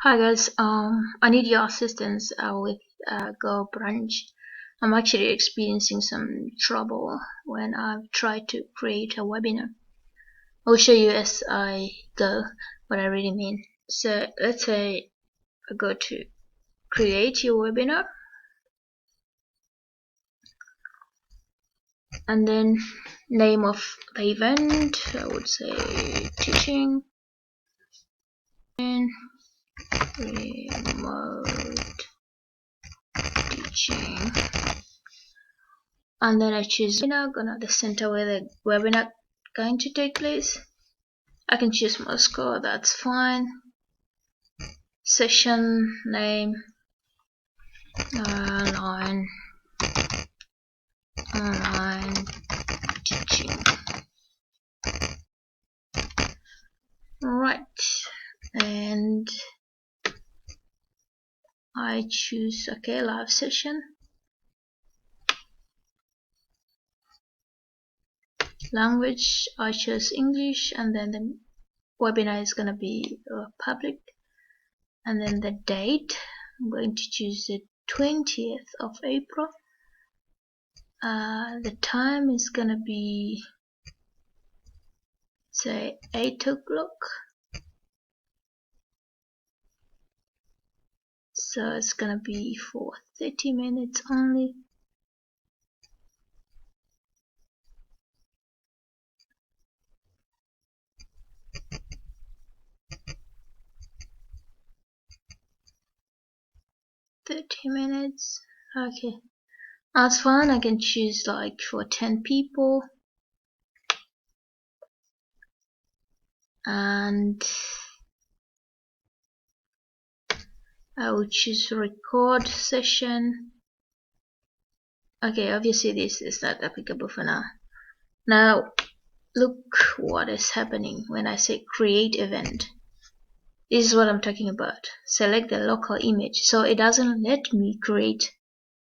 Hi guys, I need your assistance with GoBrunch. I'm actually experiencing some trouble when I've tried to create a webinar. I'll show you as I go what I really mean. So let's say I go to create your webinar, and then name of the event, I would say teaching in remote teaching. And then I choose webinar, the center where the webinar going to take place. I can choose Moscow, that's fine. Session name, online teaching. Right, and I choose live session. Language, I choose English, and then the webinar is gonna be public. And then the date, I'm going to choose the 20th of April. The time is gonna be, say, 8 o'clock. So it's gonna be for 30 minutes only. Okay, that's fine. I can choose like for 10 people, and I will choose record session. Okay, obviously this is not applicable for now. Now look what is happening when I say create event. This is what I'm talking about. Select the local image, so it doesn't let me create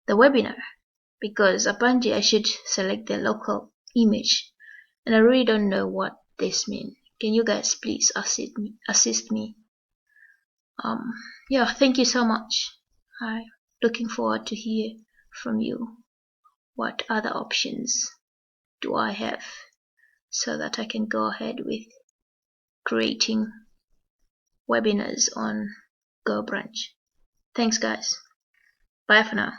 the webinar, because apparently I should select the local image, and I really don't know what this means. Can you guys please assist me? Yeah, thank you so much. I'm looking forward to hear from you. What other options do I have so that I can go ahead with creating webinars on GoBrunch? Thanks guys. Bye for now.